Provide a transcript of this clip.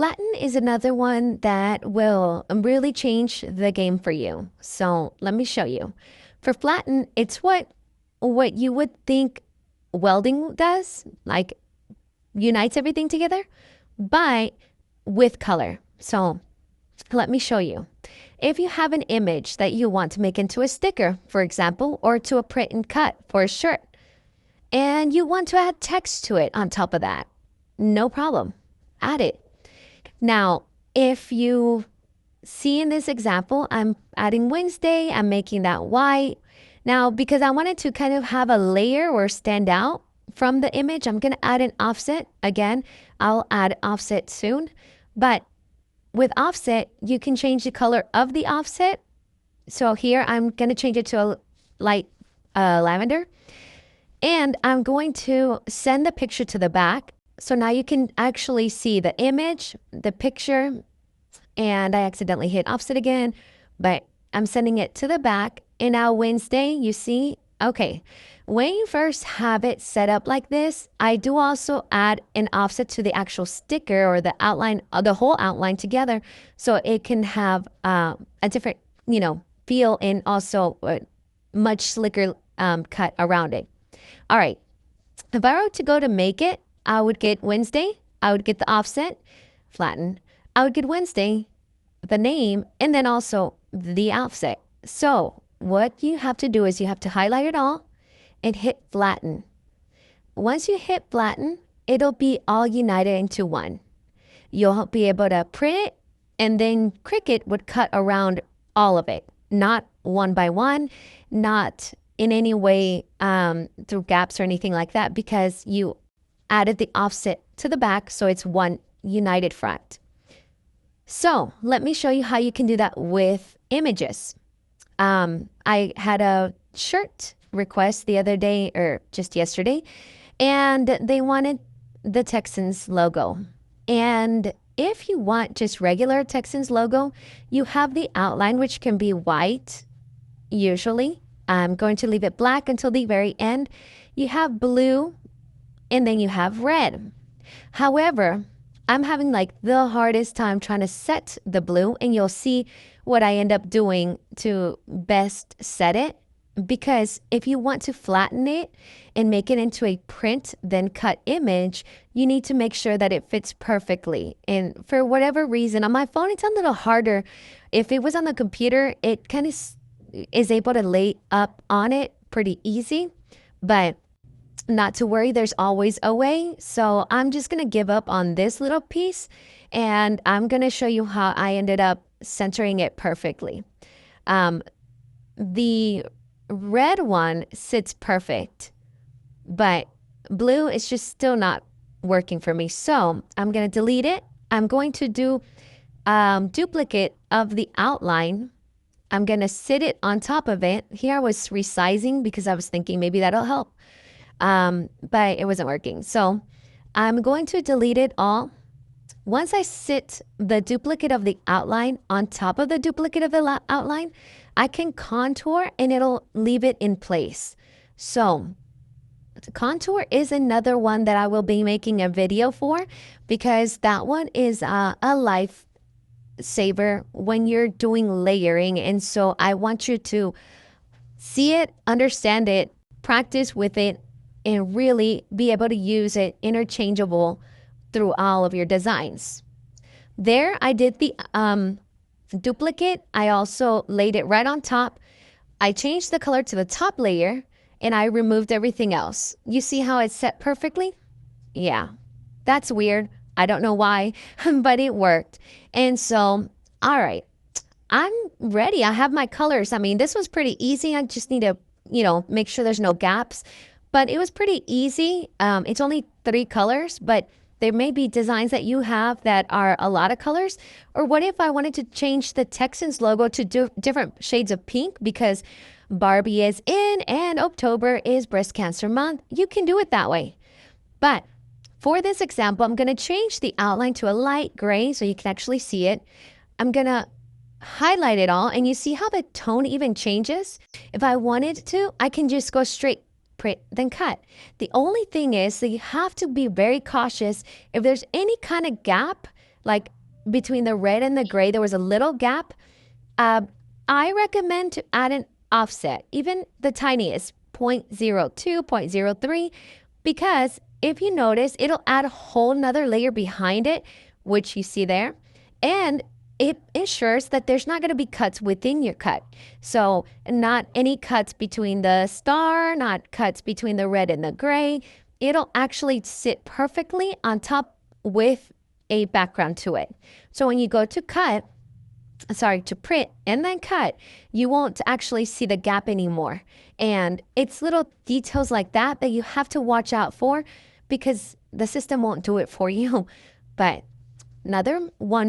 Flatten is another one that will really change the game for you. So let me show you. For flatten, it's what you would think welding does, like unites everything together, but with color. So let me show you. If you have an image that you want to make into a sticker, for example, or to a print and cut for a shirt, and you want to add text to it on top of that, no problem. Add it. Now, if you see in this example, I'm adding Wednesday, I'm making that white. Now, because I wanted to kind of have a layer or stand out from the image, I'm going to add an offset. Again, I'll add offset soon. But with offset, you can change the color of the offset. So here, I'm going to change it to a light lavender. And I'm going to send the picture to the back. So now you can actually see the image, the picture, and I accidentally hit offset again, but I'm sending it to the back. And now Wednesday, you see, okay, when you first have it set up like this, I do also add an offset to the actual sticker or the outline, the whole outline together, so it can have a different, feel and also a much slicker cut around it. All right, if I were to go to make it, I would get Wednesday, I would get the offset, flatten. I would get Wednesday, the name, and then also the offset. So what you have to do is you have to highlight it all and hit flatten. Once you hit flatten, it'll be all united into one. You'll be able to print it, and then Cricut would cut around all of it, not one by one, not in any way through gaps or anything like that, because you added the offset to the back, so it's one united front. So let me show you how you can do that with images. I had a shirt request the other day, or just yesterday, and they wanted the Texans logo. And if you want just regular Texans logo, you have the outline, which can be white, usually. I'm going to leave it black until the very end. You have blue, and then you have red. However, I'm having like the hardest time trying to set the blue, and you'll see what I end up doing to best set it. Because if you want to flatten it and make it into a print, then cut image, you need to make sure that it fits perfectly. And for whatever reason, on my phone, it's a little harder. If it was on the computer, it kind of is able to lay up on it pretty easy. But not to worry, there's always a way. So I'm just going to give up on this little piece, and I'm going to show you how I ended up centering it perfectly. The red one sits perfect, but blue is just still not working for me. So I'm going to delete it. I'm going to do duplicate of the outline. I'm going to sit it on top of it. Here I was resizing because I was thinking maybe that'll help. But it wasn't working. So I'm going to delete it all. Once I sit the duplicate of the outline on top of the duplicate of the outline, I can contour and it'll leave it in place. So the contour is another one that I will be making a video for, because that one is a lifesaver when you're doing layering. And so I want you to see it, understand it, practice with it, and really be able to use it interchangeable through all of your designs. There I did the duplicate. I also laid it right on top. I changed the color to the top layer, and I removed everything else. You see how it's set perfectly? Yeah, that's weird. I don't know why, but it worked. And so, all right, I'm ready. I have my colors. I mean, this was pretty easy. I just need to, make sure there's no gaps. But it was pretty easy. It's only 3 colors, but there may be designs that you have that are a lot of colors. Or what if I wanted to change the Texans logo to different shades of pink, because Barbie is in and October is Breast Cancer Month? You can do it that way. But for this example, I'm going to change the outline to a light gray so you can actually see it. I'm going to highlight it all, and you see how the tone even changes? If I wanted to, I can just go straight print, then cut. The only thing is that you have to be very cautious. If there's any kind of gap, like between the red and the gray, there was a little gap. Uh, I recommend to add an offset, even the tiniest, 0.02, 0.03, because if you notice, it'll add a whole nother layer behind it, which you see there. And it ensures that there's not going to be cuts within your cut. So not any cuts between the star, not cuts between the red and the gray. It'll actually sit perfectly on top with a background to it. So when you go to to print and then cut, you won't actually see the gap anymore. And it's little details like that that you have to watch out for because the system won't do it for you. But another one